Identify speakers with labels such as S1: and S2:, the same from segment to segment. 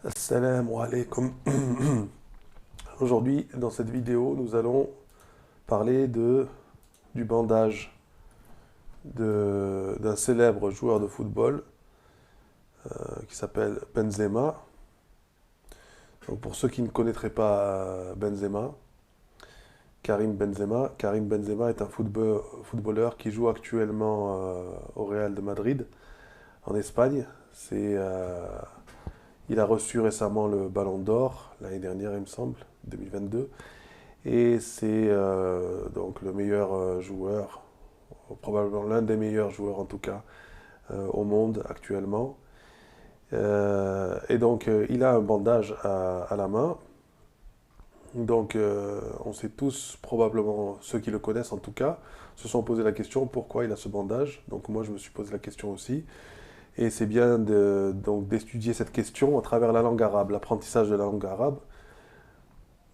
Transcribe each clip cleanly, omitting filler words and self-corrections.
S1: Assalamu alaikum. Aujourd'hui, dans cette vidéo, nous allons parler du bandage d'un célèbre joueur de football qui s'appelle Benzema. Donc pour ceux qui ne connaîtraient pas Benzema, Karim Benzema est un footballeur qui joue actuellement au Real de Madrid, en Espagne. Il a reçu récemment le Ballon d'Or, l'année dernière, il me semble, 2022. Et c'est donc le meilleur joueur, probablement l'un des meilleurs joueurs en tout cas, au monde actuellement. Et donc il a un bandage à la main. Donc on sait tous, probablement ceux qui le connaissent en tout cas, se sont posé la question pourquoi il a ce bandage. Donc moi je me suis posé la question aussi. Et c'est bien donc d'étudier cette question à travers la langue arabe, l'apprentissage de la langue arabe.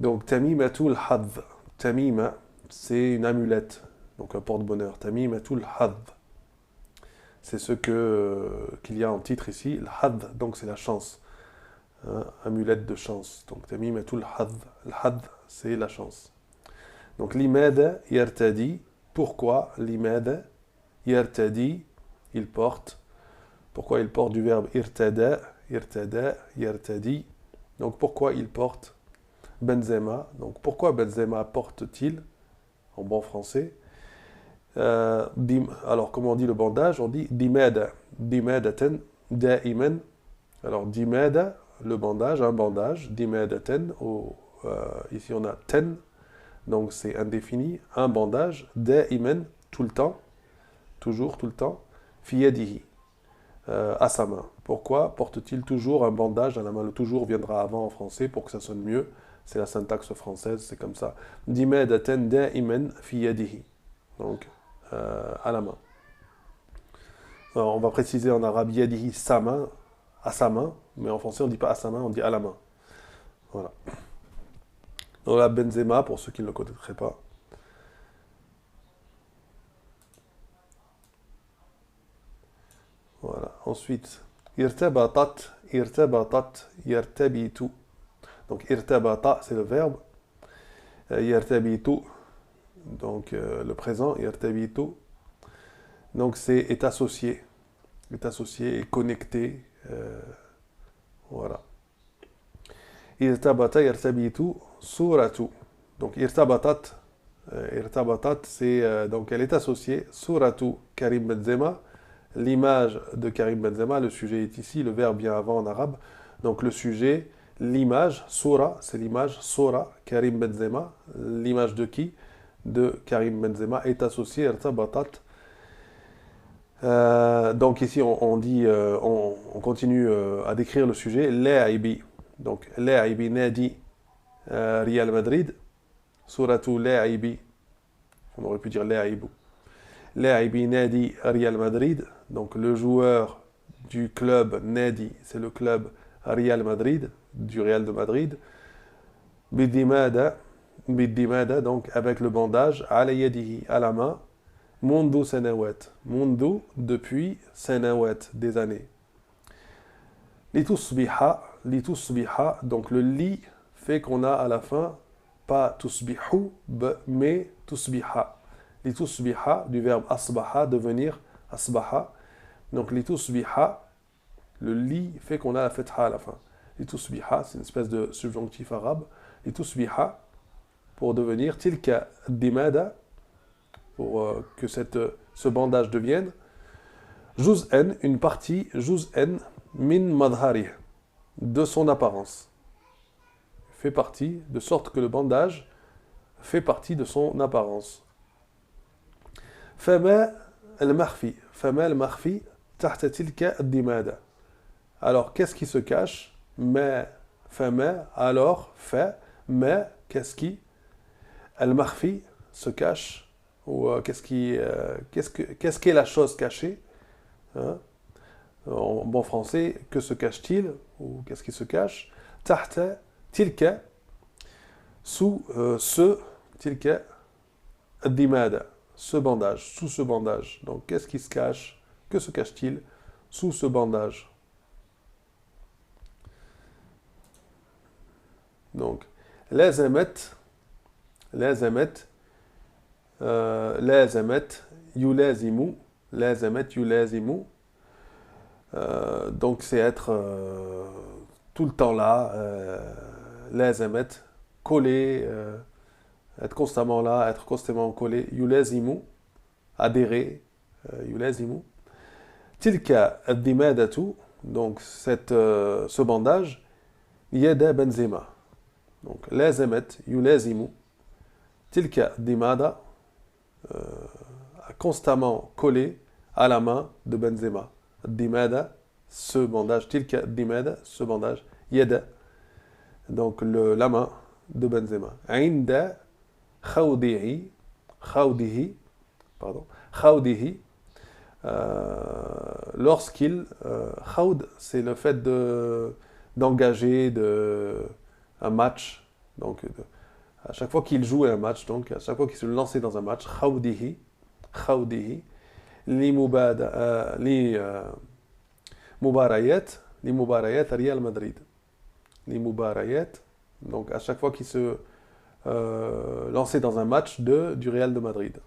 S1: Donc Tamimatul Hadh. Tamima, c'est une amulette, donc un porte-bonheur. Tamimatul Hadh. C'est qu'il y a en titre ici. Le Hadh, donc c'est la chance. Hein, amulette de chance. Donc Tamimatul Hadh. Le Hadh, c'est la chance. Donc l'imada yartadi. Pourquoi l'imada yartadi, il porte. Pourquoi il porte du verbe irtada, irtada, yartadi. Donc pourquoi il porte Benzema. Donc pourquoi Benzema porte-t-il en bon français alors comment on dit le bandage? On dit dimada. Dimadaten da'iman. Alors dimada, le bandage, un bandage. Dimadaten, ici on a ten, donc c'est indéfini. Un bandage. Da'iman, tout le temps. Toujours, tout le temps. Fiyadihi, à sa main. Pourquoi porte-t-il toujours un bandage à la main? Le toujours viendra avant en français pour que ça sonne mieux. C'est la syntaxe française, c'est comme ça. Dimadaten da'iman fi yadihi. Donc, à la main. Alors, on va préciser en arabe yadihi, sa main, à sa main. Mais en français, on ne dit pas à sa main, on dit à la main. Voilà. Donc là, Benzema, pour ceux qui ne le connaîtraient pas. Voilà. Ensuite, irtabatat, irtabatat, yartabitu. Donc irtabata, c'est le verbe. Yartabitu, donc le présent, yartabitu. Donc est associé. Est associé et connecté. Voilà. Irtabata, yartabitu, suratu. Donc irtabatat, c'est donc elle est associée. Suratu Karim Benzema. L'image de Karim Benzema, le sujet est ici, le verbe vient avant en arabe. Donc le sujet, l'image, Sura, c'est l'image, Sura, Karim Benzema, l'image de qui? De Karim Benzema est associée, irtabatat. Donc ici on dit, on continue à décrire le sujet, Laibi. Donc Laibi Nadi Real Madrid, Suratu Laibi, on aurait pu dire Laibu. Laibi Nadi Real Madrid, donc le joueur du club Nadi, c'est le club Real Madrid, du Real de Madrid. Bidimada, Bidimada, donc avec le bandage, ala yadihi, à la main. Mundu sanawat, Mundu, depuis, sanawat, des années. Litusbiha, litusbiha, donc le li fait qu'on a à la fin, pas tusbihu, mais tusbiha. Litusbiha, du verbe asbaha, devenir asbaha. Donc litusbiha, le li fait qu'on a la fetha à la fin. Litusbiha, c'est une espèce de subjonctif arabe. Litusbiha, pour devenir tilka dimada, pour que ce bandage devienne juz'en, une partie, juz'en min madhari, de son apparence. Fait partie, de sorte que le bandage fait partie de son apparence. Fama al-makhfi, tahta tilka ad-dimada. Alors, qu'est-ce qui se cache? Ma, fama, alors, fa, ma, qu'est-ce qui? Al-makhfi se cache, ou qu'est-ce qu'est la chose cachée? Hein? En bon français, que se cache-t-il? Ou qu'est-ce qui se cache? Tahta, tilka, sous tilka, ad-dimada. Ce bandage, sous ce bandage. Donc, qu'est-ce qui se cache? Que se cache-t-il sous ce bandage? Donc, lazamet, lazamet, lazamet, yulazimu, lazamet, yulazimu. Donc, c'est être tout le temps là, lazamet, collé, être constamment là, être constamment collé, yulazimu, adhérer, yulazimu. Tilka ad-dimadatu, donc ce bandage, yada Benzema. Donc, lazamet, yulazimu, tilka dimada, constamment collé à la main de Benzema. Dimada, ce bandage, tilka dimada, ce bandage, yada, donc la main de Benzema. Inda khawdihi, khawdihi, pardon, khawdihi, lorsqu'il, khawd, c'est le fait d'engager un match, donc à chaque fois qu'il jouait un match, donc à chaque fois qu'il se lançait dans un match, khawdihi, khawdihi, li mubarayat, li mubarayat Real Madrid, li mubarayat, donc à chaque fois qu'il se lançait dans un match du Real de Madrid,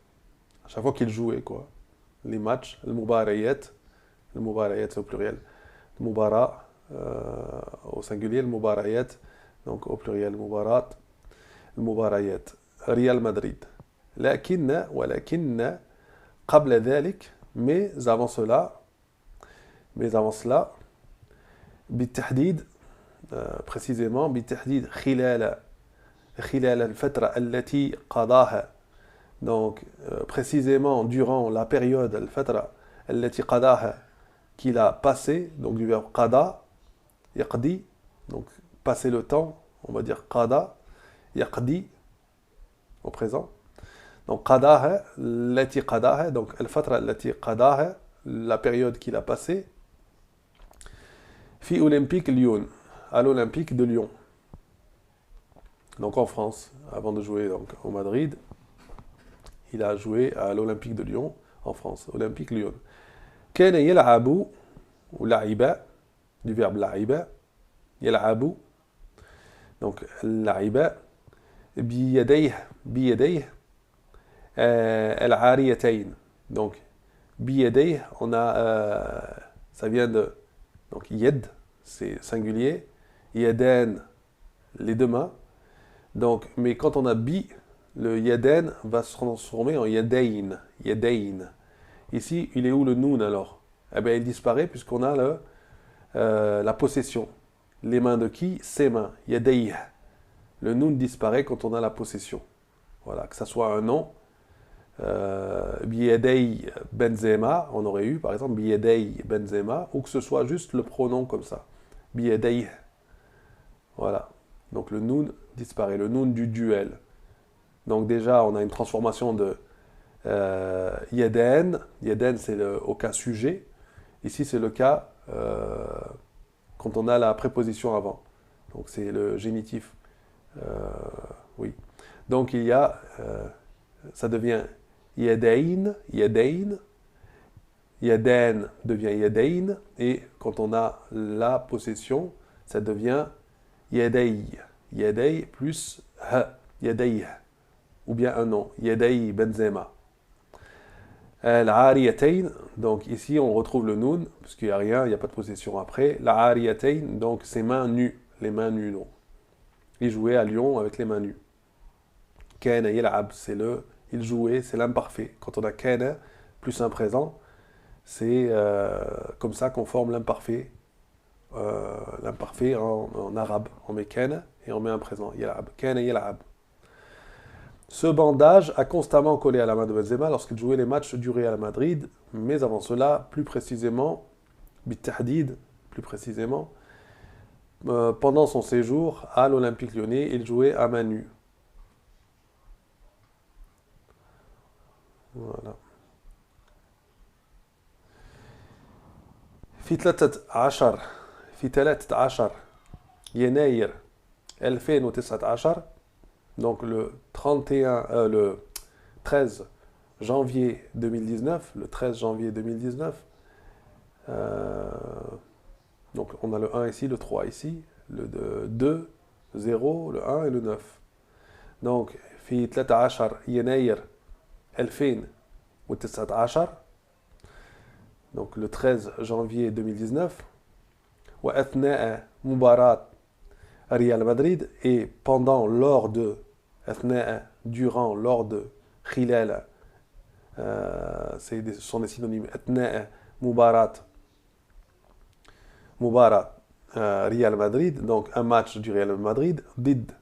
S1: à chaque fois qu'il jouait quoi, les matchs, le mubarayat c'est au pluriel, le mubara au singulier, le mubarayat donc au pluriel, mubarat, le mubarayat Real Madrid. لكن ولكن قبل ذلك mais avant cela بالتحديد précisément بالتحديد خلال الفترة التي قضاها donc précisément durant la période الفترة التي قضاها qu'il a passé, donc du verbe qada, yaqdi, donc passer le temps, on va dire qada, yaqdi au présent. Donc qadaha, lati qadaha, donc al-fatra lati qadaha, la période qu'il a passée, fi Olympique Lyon, à l'Olympique de Lyon. Donc en France, avant de jouer donc, au Madrid, il a joué à l'Olympique de Lyon, en France, Olympique Lyon. كان يلعب ولعب du verbe لعب يلعب donc لعب بيديه العاريتين donc بيديه on a ça vient de donc yed c'est singulier yadan les deux mains donc mais quand on a bi le yadan va se transformer en yadayn ici il est où le noun alors eh bien il disparaît puisqu'on a la possession les mains de qui ses mains yadayh le noun disparaît quand on a la possession voilà que ça soit un nom Biyaday Benzema, on aurait eu par exemple Biyaday Benzema, ou que ce soit juste le pronom comme ça. Biyaday. Voilà. Donc le noun disparaît, le noun du duel. Donc déjà, on a une transformation de Yaden. Yaden, c'est au cas sujet. Ici, c'est le cas quand on a la préposition avant. Donc c'est le génitif. Oui. Donc il y a, ça devient Yadayn, Yadayn, Yadan devient Yadayn, et quand on a la possession, ça devient Yaday, Yaday plus Ha, Yaday, ou bien un nom, Yaday Benzema. L'Ariyatayn, donc ici on retrouve le noun, parce qu'il n'y a rien, il n'y a pas de possession après. L'Ariyatayn, donc c'est mains nues, les mains nues, non. Il jouait à Lyon avec les mains nues. Kana yal'ab, c'est il jouait, c'est l'imparfait. Quand on a kana plus un présent, c'est comme ça qu'on forme l'imparfait. L'imparfait en arabe. On met kana et on met un présent. Yal'ab. Kana yal'ab. Ce bandage a constamment collé à la main de Benzema lorsqu'il jouait les matchs du Real Madrid, mais avant cela, plus précisément, bitahdid, plus précisément, pendant son séjour à l'Olympique Lyonnais, il jouait à main nue. Voilà. في 13 يناير 2019 donc le 13 janvier 2019 donc on a le 1 ici, le 3 ici, le 2 0, le 1 et le 9. Donc, في 13 يناير 2019, donc le 13 janvier 2019, وأثناء مباراة Real Madrid, et pendant, lors de, أثناء, durant, lors de, خلال, ce sont des synonymes, أثناء مباراة Real Madrid, donc un match du Real Madrid, ضد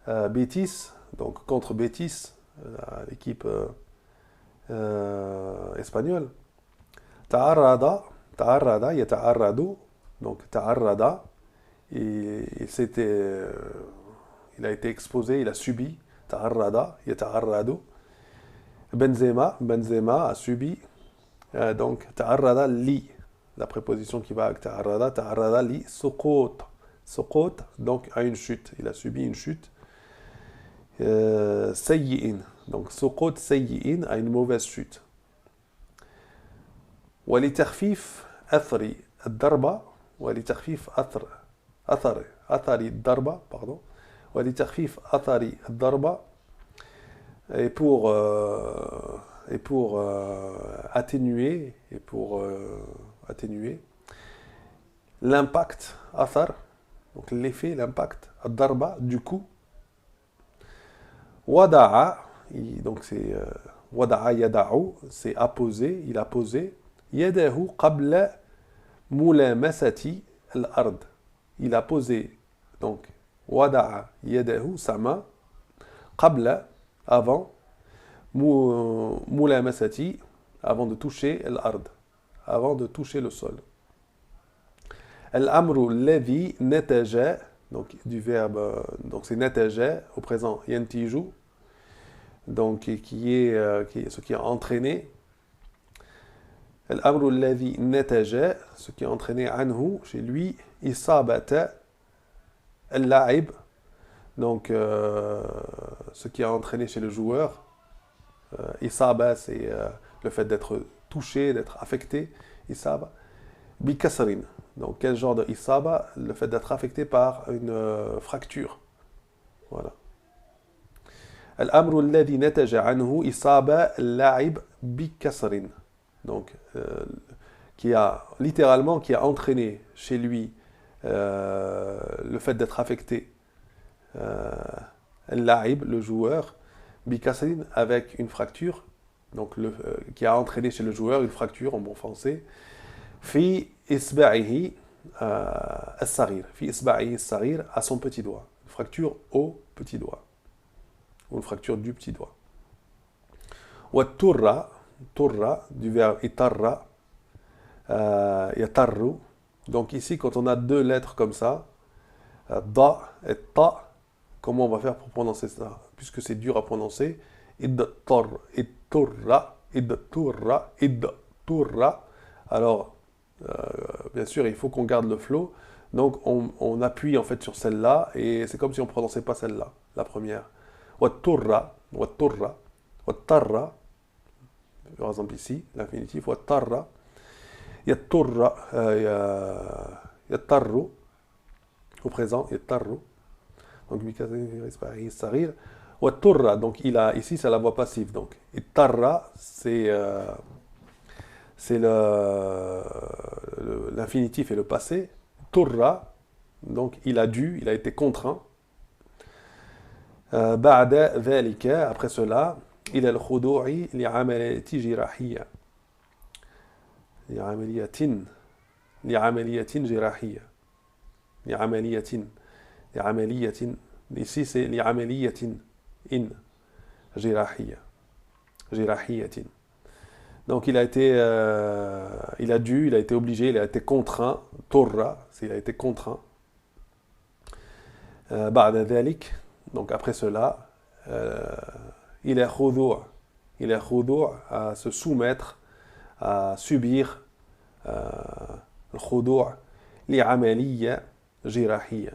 S1: Betis, donc contre Betis, l'équipe espagnole. تعرض يتعرض, donc تعرض, il a été exposé, il a subi. تعرض يتعرض. Benzema a subi. Donc تعرض لي, la préposition qui va avec تعرض لي سقوط, donc à une chute, il a subi une chute. سيء, donc سقوط سيء, à une mauvaise chute. ولتخفيف أثر الضربة, ولتخفيف أثر الضربة, pardon, ولتخفيف أثر الضربة, et pour atténuer, atténuer l'impact, أثر, donc l'effet, l'impact, الضربة, du coup. وضع, donc c'est وضع يضع, c'est apposer, il a posé. يده قبل ملامسة الأرض, il a posé, donc وضع يده, sa main, قبل, avant, ملامسة, avant de toucher الأرض, avant de toucher le sol. الأمر الذي نتج, donc du verbe, donc c'est نتج au présent ينتج, donc qui est ce qui a entraîné. الأمر الذي نتج, ce qui a entraîné عنه, chez lui, إصابة اللاعب, donc ce qui a entraîné chez le joueur. إصابة, c'est le fait d'être touché, d'être affecté. إصابة بكسر, donc quel genre de إصابة? Le fait d'être affecté par une fracture. Voilà. الأمر الذي نتج عنه إصابة اللاعب بكسر, donc qui a littéralement, qui a entraîné chez lui le fait d'être affecté, اللاعب, le joueur, بكسر, avec une fracture, donc qui a entraîné chez le joueur une fracture en bon français. في إصبعه الصغير, في إصبعه الصغير, à son petit doigt, une fracture au petit doigt, ou une fracture du petit doigt. والترة, du verbe itarra, yatarru. Donc ici, quand on a deux lettres comme ça, da et ta, comment on va faire pour prononcer ça? Puisque c'est dur à prononcer, idturra. Alors, bien sûr, il faut qu'on garde le flow. Donc on appuie en fait sur celle-là, et c'est comme si on ne prononçait pas celle-là, la première. Watturra, wattarra. Par exemple ici, l'infinitif, wattarra, yatturra, yattarru, au présent, yattarru. Donc, sarir. Watturra, donc il a, ici c'est la voix passive. Donc, yattarra, c'est l'infinitif et le passé. Turra, donc il a dû, il a été contraint. Ba'da dhalika, après cela, إلى الخضوع لعملية جراحية. لعملية جراحية. لعملية. Ici c'est لعملية جراحية. جراحية. Donc il a été, il a dû, il a été obligé, il a été contraint. Torra, c'est il a été contraint. بعد ذلك, donc après cela. Il est khudu', à se soumettre, à subir, khudu' li'amaliya jirahiyya.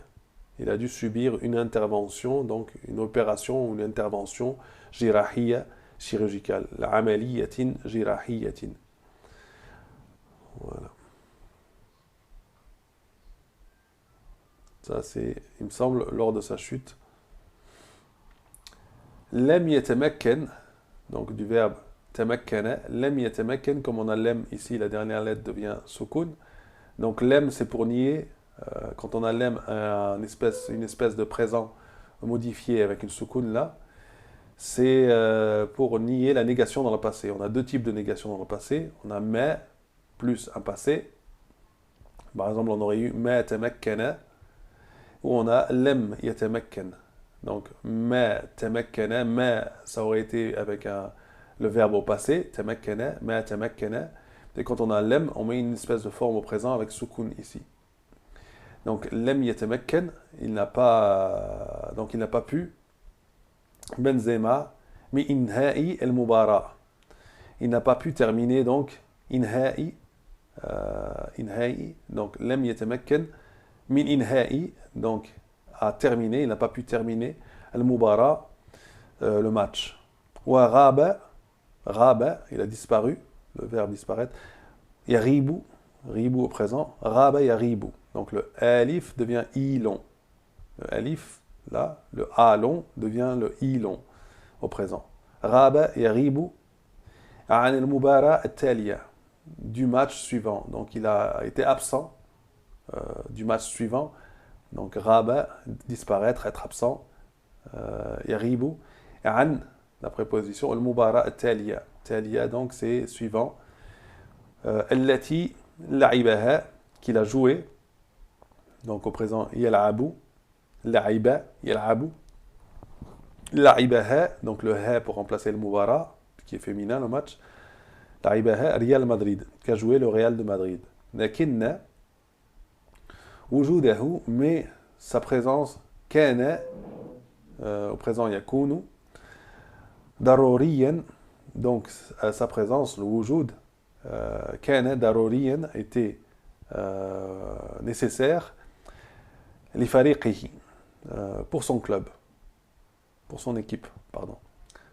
S1: Il a dû subir une intervention, donc une opération ou une intervention jirahiyya, chirurgicale. L'amaliyatin jirahiyyatin. Voilà. Ça, c'est, il me semble, lors de sa chute. Lem yetemakken, donc du verbe tamakkana. Lem yetemakken, comme on a lem ici, la dernière lettre devient sukun. Donc lem, c'est pour nier. Quand on a lem, une espèce de présent modifié avec une sukun là, c'est pour nier la négation dans le passé. On a deux types de négation dans le passé. On a ma plus un passé. Par exemple, on aurait eu ma tamakkana, ou on a lem yatamakkan. Donc ma tamakkana, ma ça aurait été avec le verbe au passé, tamakkana, ma tamakkana. Et quand on a lem, on met une espèce de forme au présent avec sukun ici. Donc lem yatamakkan, il n'a pas pu. Benzema, mi inha'i el-mubara. Il n'a pas pu terminer donc inha'i, donc lem yatamakkan min inha'i, donc a terminé, il n'a pas pu terminer al-mubara, le match. Wa ghaba, il a disparu, le verbe disparaître. Yaribu, ribu au présent, ghaba yaribu. Donc le alif devient i long. Le alif, là, le a long devient le i long au présent. Ghaba yaribu an al-mubara at-taliya, du match suivant. Donc il a été absent du match suivant. Donc ghaba, disparaître, être absent. Yaribu an, la préposition al-mubara at-taliya. Taliya, donc c'est suivant. Allati la'ibaha, qu'il a joué. Donc au présent, yal'abu. La'iba, yal'abu. La'ibaha, donc le ha pour remplacer le mubara, qui est féminin le match. La'ibaha, Real Madrid, qui a joué le Real de Madrid. Lakinna, wujudahu, mais sa présence, kana, au présent yakunu, daruriyan, donc sa présence, le wujud, kana daruriyan, était nécessaire, li fariqihi, pour son club, pour son équipe, pardon,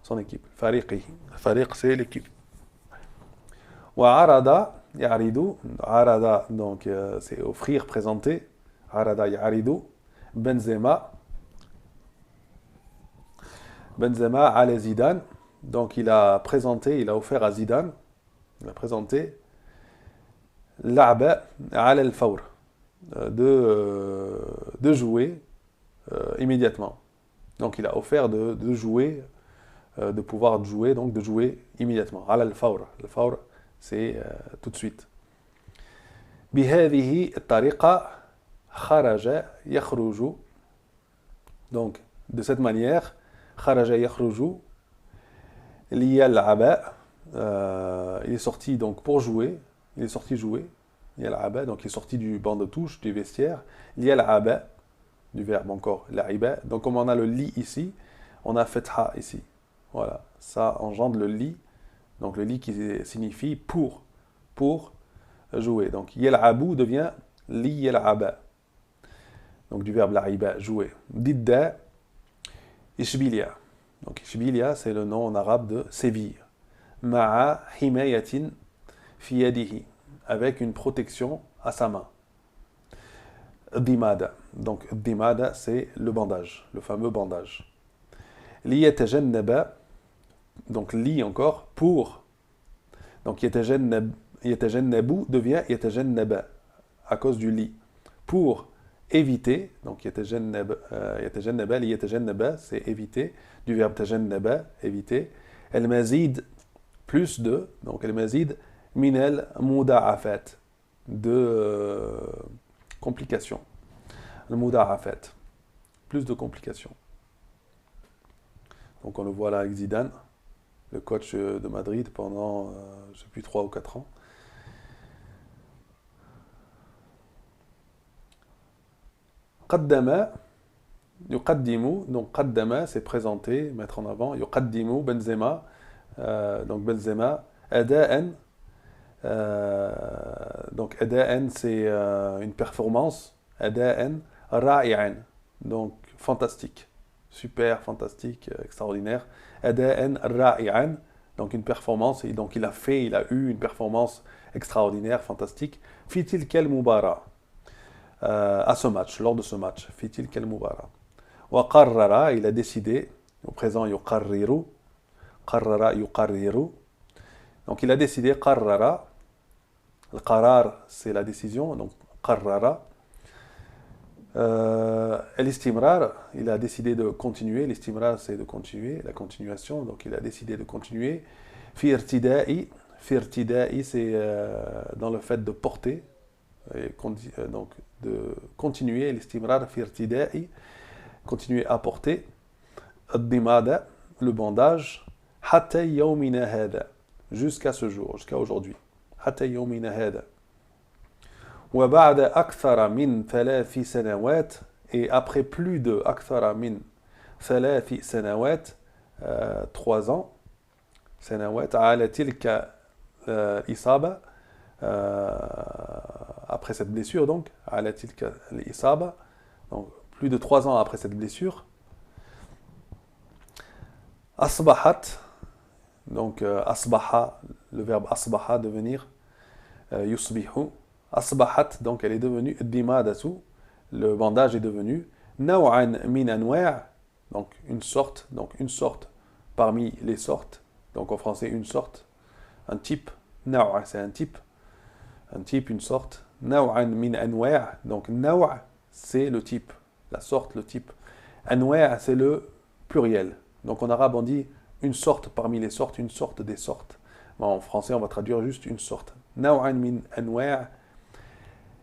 S1: son équipe, fariqihi, fariq c'est l'équipe. Wa arada, yaridu, arada, donc c'est offrir, présenter, arada yaridu, Benzema, ala Zidane, donc il a présenté, il a offert à Zidane, il a présenté La'ba ala al-fawr, de jouer immédiatement. Donc il a offert de jouer, de pouvoir jouer, donc de jouer immédiatement. Ala al-fawr, al-fawr c'est tout de suite. بهذه الطريقة خرج يخرج, donc de cette manière خرج يخرج ليلعب, il est sorti donc pour jouer, il est sorti jouer, يلعب, donc il est sorti du banc de touche, du vestiaire, ليلعب, du verbe encore, لعب, donc comme on a le li ici, on a fetha ici, voilà, ça engendre le li, donc le li qui signifie pour jouer, donc يلعب devient ليلعب, donc du verbe لعب, jouer, ضد إشبيلية, donc Ishbilia c'est le nom en arabe de Séville, ma'a himayatin fi yadihi, avec une protection à sa main. Dimada, donc dimada c'est le bandage, le fameux bandage. Liyatajannaba, donc li encore pour, donc yatajannabu devient yatajannaba à cause du li, pour éviter, donc yatajannaba, liyatajannaba c'est éviter, du verbe tajannaba, éviter, el-mazid, plus de, donc el-mazid, minel muda'afat, de complications, le muda'afat, plus de complications. Donc on le voit là avec Zidane, le coach de Madrid pendant, je ne sais plus, 3 ou 4 ans. Qaddama, yuqaddimu, donc qaddama c'est présenter, mettre en avant, yuqaddimu Benzema, donc Benzema, ada'an, donc ada'an c'est une performance, ada'an ra'i'an, donc fantastique, super, fantastique, extraordinaire, ada'an ra'i'an, donc une performance, et donc il a eu une performance extraordinaire, fantastique, fi tilka al-mubara, à ce match, lors de ce match. Fitil kel mubara. Wa qarrara, il a décidé, au présent yuqarriru, qarrara yuqarriru. Donc il a décidé, qarrara, le qarar c'est la décision, donc qarrara. L'istimrar, il a décidé de continuer, l'istimrar c'est de continuer, la continuation, donc il a décidé de continuer. Fi irtida'i, c'est dans le fait de porter, donc de continuer, l'istimrar fi irtida'i, continuer à porter. Ad-dimada, le bandage, hatta yawmina hada, jusqu'à ce jour, jusqu'à aujourd'hui. Hatta yawmina hada. وبعد أكثر من 3 سنوات et après plus de أكثر من 3 سنوات 3 ans سنوات على تلك الإصابة après cette blessure donc على تلك الإصابة donc plus de 3 ans après cette blessure أصبحت donc أصبح le verbe أصبح devenir يصبح أصبحت donc elle est devenue الدمادة le bandage est devenu نوعا من أنواع donc une sorte parmi les sortes donc en français une sorte un type نوع c'est un type une sorte نوعا من أنواع donc نوع c'est le type la sorte le type أنواع c'est le pluriel donc en arabe on dit une sorte parmi les sortes une sorte des sortes bon, en français on va traduire juste une sorte نوعا من أنواع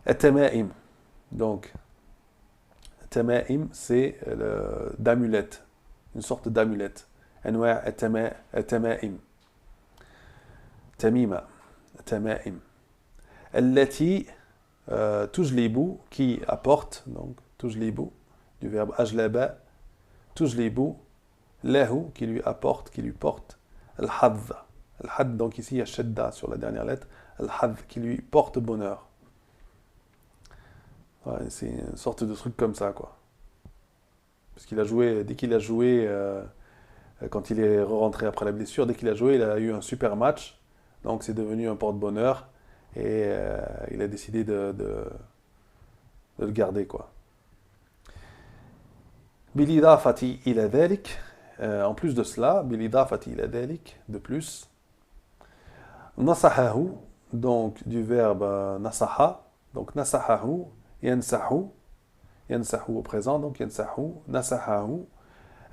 S1: التمائم donc التمائم c'est d'amulette une sorte d'amulette أنواع التمائم تميمة التمائم التي تجلب qui apporte donc تجلب du verbe أجلب تجلب له qui lui apporte qui lui porte الحظ الحظ donc ici il y a shadda sur la dernière lettre الحظ qui lui porte bonheur. Ouais, c'est une sorte de truc comme ça, quoi. Parce qu'il a joué, dès qu'il a joué, quand il est rentré après la blessure, dès qu'il a joué, il a eu un super match. Donc c'est devenu un porte-bonheur. Et il a décidé de le garder, quoi. Bilidafati ila dhalik. En plus de cela, bilidafati ila dhalik, de plus. Nasahahu, donc du verbe nasaha. Donc nasahahu. ينسح ينسح au présent donc ينسح نسحه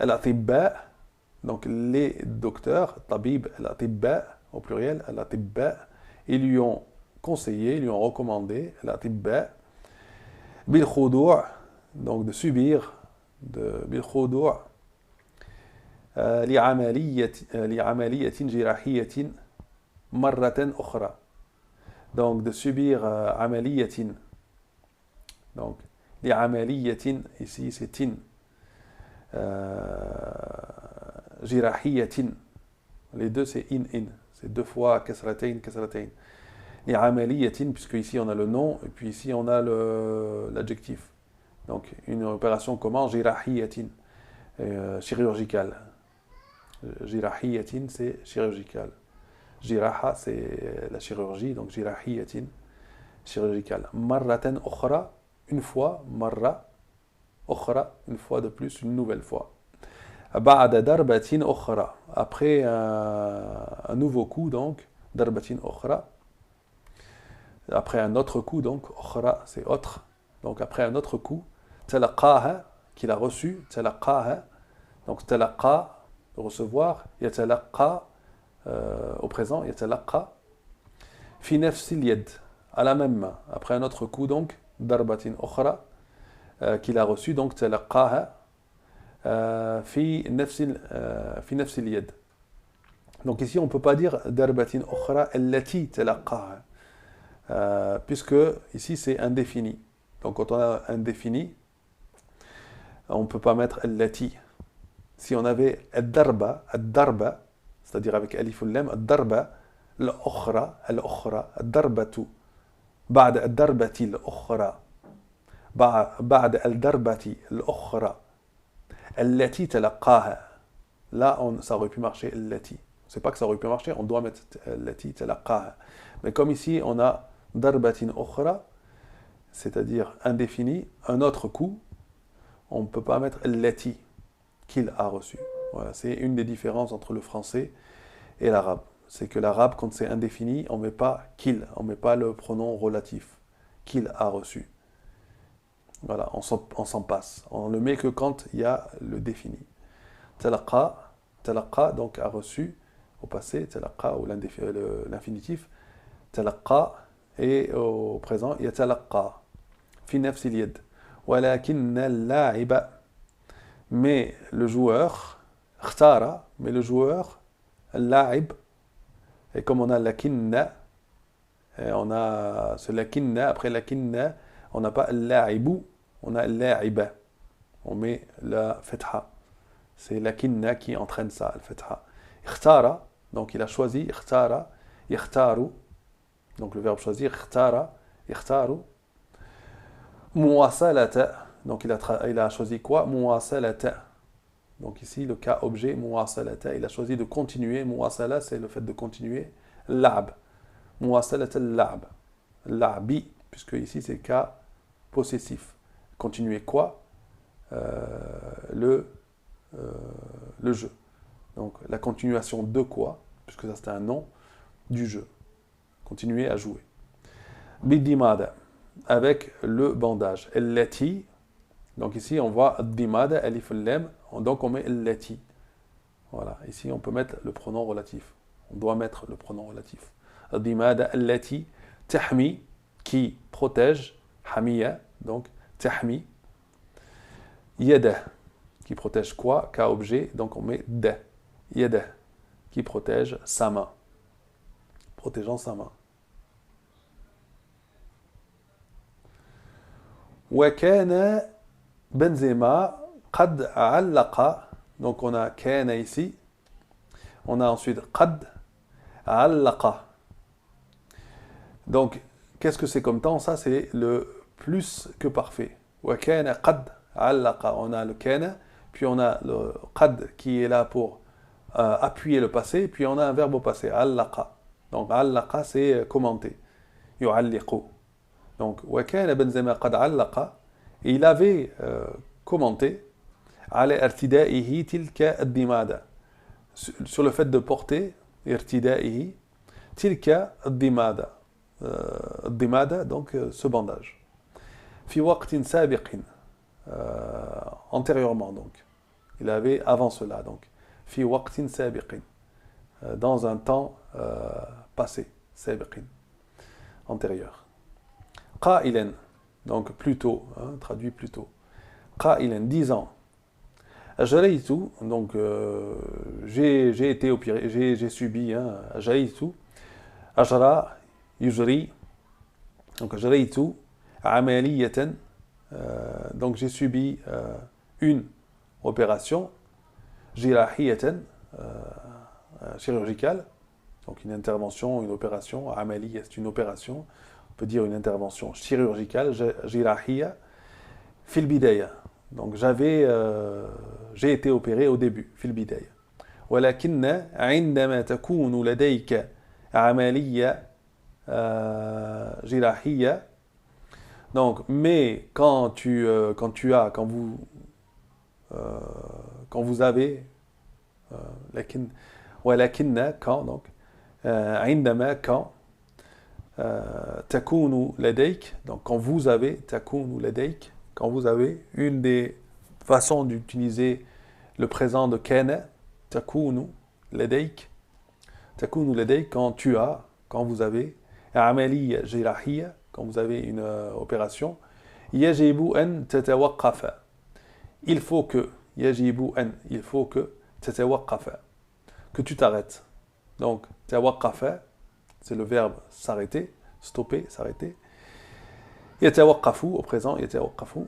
S1: الأطباء donc les docteurs طبيب الأطباء au pluriel الأطباء ils lui ont conseillé ils lui ont recommandé الأطباء بالخضوع donc de subir بالخضوع لعملية جراحية مرة أخرى donc de subir عملية donc, les amaliyatin, ici c'est tin. Jirahiyatin. Les deux c'est in. C'est 2 fois kasratain. Les amaliyatin, puisque ici on a le nom, et puis ici on a l'adjectif. Donc, une opération comment Jirahiyatin. Chirurgicale. Jirahiyatin, c'est chirurgical. Jiraha, c'est la chirurgie, donc jirahiyatin, chirurgical. Marratan ukhra. Une fois, marra, ukhra, une fois de plus, une nouvelle fois. Ba'da darbatin ukhra, après un nouveau coup, donc, darbatin ukhra, après un autre coup, donc, ukhra, c'est autre, donc après un autre coup, talaqaha, qu'il a reçu, talaqaha, donc talaqa, recevoir, yatalaqa, au présent, yatalaqa, fi nafsil yad, à la même main, après un autre coup, donc, darbatin ukhra qu'il a reçu donc talaqaha fi nafsil yad. Donc ici on peut pas dire darbatin ukhra allati talaqaha puisque ici c'est indéfini. Donc quand on a indéfini on peut pas mettre allati. Si on avait ad-darba, c'est-à-dire avec alif ou lam, ad-darba, al-ukhra, ad-darbatu. بعد الضربة الأخرى بعد الضربة الأخرى التي تلقاها là ça aurait pu marcher التي c'est pas que ça aurait pu marcher on doit mettre التي تلقاها mais comme ici on a ضربة أخرى c'est-à-dire indéfini, un autre coup, on ne peut pas mettre allati, qu'il a reçu. Voilà, c'est une des différences entre le français et l'arabe. C'est que l'arabe, quand c'est indéfini, on ne met pas qu'il, on ne met pas le pronom relatif, qu'il a reçu. Voilà, on s'en passe. On le met que quand il y a le défini. Talaqa, talaqa, donc a reçu, au passé, talaqa ou l'infinitif, talaqa, et au présent, yatalaqa, fi nafsi al-yad. Walakinna al-la'iba, mais le joueur, ikhtara, mais le joueur, al-la'ib, et comme on a lakinna, et on a ce lakinna, après lakinna, on n'a pas al-la'ibu, on a al-la'iba. On met la fetha. C'est lakinna qui entraîne ça, al-fetha. Ikhtara, donc il a choisi, ikhtara, ikhtaru, donc le verbe choisir, ikhtara, ikhtaru. Muwasalata, donc il a choisi quoi? Muwasalata. Donc ici, le cas objet, muwasalata, il a choisi de continuer. Muwasala, c'est le fait de continuer. La'b. Muwasalata al-la'b. La'bi, puisque ici c'est cas possessif. Continuer quoi? Le jeu. Donc la continuation de quoi? Puisque ça c'est un nom du jeu. Continuer à jouer. Bidimada, avec le bandage. Allati, donc ici on voit dimada, alif al-lam, donc on met allati. Voilà, ici on peut mettre le pronom relatif. On doit mettre le pronom relatif. Dimada allati, tahmi, qui protège, hamiya, donc tahmi. Yada, qui protège quoi? Cas objet, donc on met da. Yada, qui protège sa main. Protégeant sa main. وكان Benzema قد علق, donc on a kana ici, on a ensuite قد علق. Donc qu'est-ce que c'est comme temps? Ça c'est le plus que parfait. وكان قد علق, on a le kana, puis on a le قد qui est là pour appuyer le passé, puis on a un verbe au passé, علق. Donc علق c'est commenter, يعلق. Donc وكان بنزيما قد علق, et il avait commenté على ارتدائه تلك الضمادة, sur le fait de porter ارتدائه تلك الضمادة, الضمادة, donc ce bandage. في وقت سابق, antérieurement, donc il avait avant cela, donc في وقت سابق, dans un temps passé, سابق, antérieur. قائلا, donc plutôt, hein, traduit plutôt. قائلا, disant. Jaraytu, donc j'ai été opéré, j'ai subi, hein, jaraytu. Ajra, yujri. Donc jaraytu, amaliyatan. Donc j'ai subi une opération, jirahiyatan, chirurgicale. Donc une intervention, une opération, amaliya, c'est une opération. On peut dire une intervention chirurgicale, jirahiya, fil bidaya. Donc j'ai été opéré au début, fil bidaya. ولكن عندما تكون لديك عملية جراحية, donc mais quand vous avez ولكن quand, donc عندما quand تكون لديك, donc quand vous avez تكون لديك, quand vous avez, une des façons d'utiliser le présent de كان, تكون لديك, تكون لديك, quand tu as, quand vous avez, عملية جراحية, quand vous avez une opération, يجب أن تتوقف, il faut que, يجب أن, il faut que, تتوقف, que tu t'arrêtes. Donc توقف, c'est le verbe s'arrêter, stopper, s'arrêter. يتوقف, au présent, يتوقف.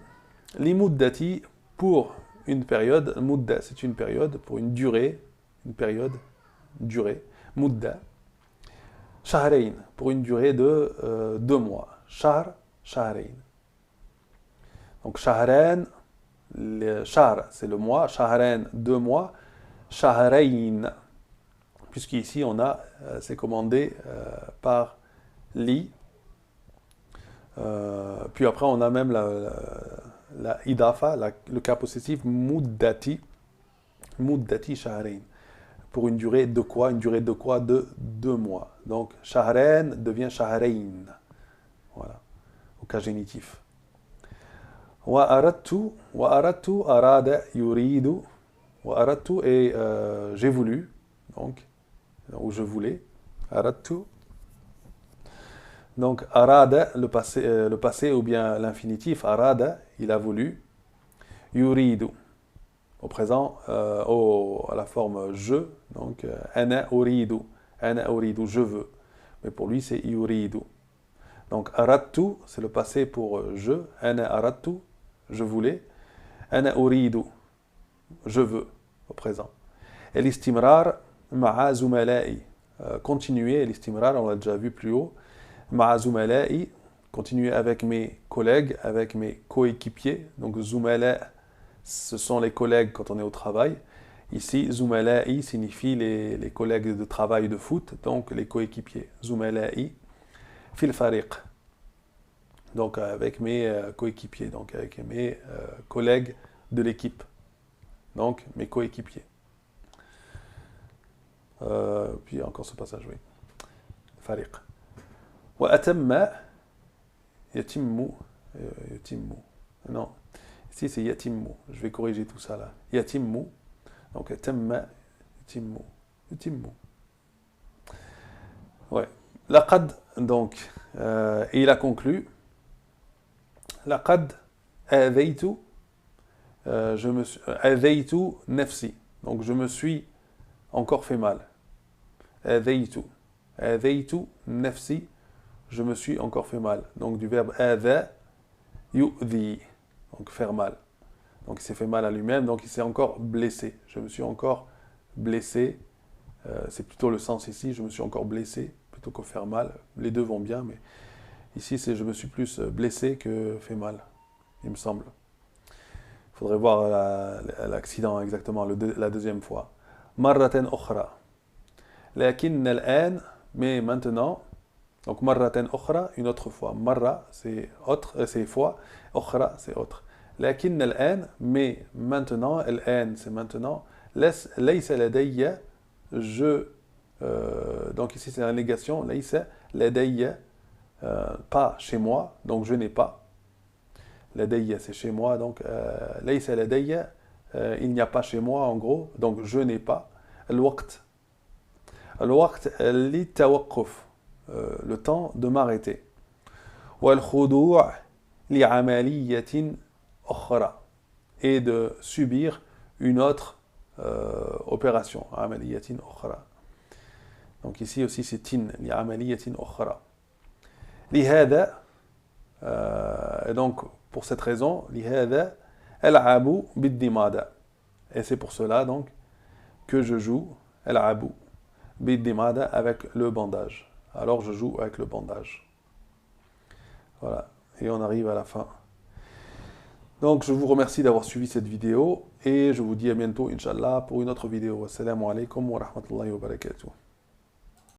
S1: لمدة, pour une période, مدة, c'est une période, pour une durée, une période, durée, مدة. شهرين, pour une durée de 2 mois. شهر, شهرين. Donc شهران, le شهر, c'est le mois, شهران, 2 mois, شهرين. Puisqu'ici on a, c'est commandé par li, Puis après, on a même la idafa, le cas possessif muddati, muddati shahrain. Pour une durée de quoi? Une durée de quoi? De 2 mois. Donc, shahrain devient shahrain. Voilà, au cas génitif. Wa aradtu, arada, yuridu. Wa aradtu et j'ai voulu, donc, ou je voulais. Aradtu. Donc, arada, le passé ou bien l'infinitif, arada, il a voulu. Yuridu, au présent, à la forme je, donc, ana uridu, je veux. Mais pour lui, c'est yuridu. Donc, aradtu, c'est le passé pour je, ana aradtu, je voulais, ana uridu, je veux, au présent. Et l'istimrar, ma'a zumala'i, continuer, l'istimrar, on l'a déjà vu plus haut, ma'a zumala'i, continuer avec mes collègues, avec mes coéquipiers. Donc, zumala', ce sont les collègues quand on est au travail. Ici, zumala'i signifie les collègues de travail de foot, donc les coéquipiers. Zumala'i, fil fariq. Donc, avec mes coéquipiers, donc avec mes collègues de l'équipe. Donc, mes coéquipiers. Puis encore ce passage, oui. Fariq. Wa atamma yatimmu. Non. Ici, c'est yatimmu. Je vais corriger tout ça là. Yatimmu. Donc, atamma yatimmu. Yatimmu. Ouais. Laqad, donc, et il a conclu. Laqad adaytu. Je me suis. Adaytu nafsi. Donc, je me suis encore fait mal. Adaytu. Adaytu nafsi. Je me suis encore fait mal. Donc, du verbe adha, yu'dhi. Donc, faire mal. Donc, il s'est fait mal à lui-même, donc il s'est encore blessé. Je me suis encore blessé. C'est plutôt le sens ici, je me suis encore blessé, plutôt que faire mal. Les deux vont bien, mais ici, c'est je me suis plus blessé que fait mal, il me semble. Il faudrait voir l'accident exactement, la deuxième fois. Marratan ukhra. Lakin al-an, mais maintenant, donc marratan ukhra, une autre fois. Marra, c'est autre, c'est fois. Ukhra, c'est autre. Lakin al-an, mais maintenant, al-an, c'est maintenant. Laysa ladayya, je. Donc ici, c'est la négation. Laysa ladayya, pas chez moi, donc je n'ai pas. Ladayya, c'est chez moi, donc laysa ladayya, il n'y a pas chez moi, en gros, donc je n'ai pas. Al-waqt. Al-waqt li tawaqquf. Le temps de m'arrêter. Wal-khudu' li amaliyatin ukhra. Et de subir une autre opération. Amaliyatin ukhra. Donc ici aussi c'est tin. Li amaliyatin ukhra. Li hada. Et donc pour cette raison, li hada al-abu bid-dimada. Et c'est pour cela donc que je joue al-abu bid-dimada avec le bandage. Alors je joue avec le bandage. Voilà. Et on arrive à la fin. Donc je vous remercie d'avoir suivi cette vidéo et je vous dis à bientôt, Inch'Allah, pour une autre vidéo. Assalamu alaikum wa rahmatullahi wa barakatuh.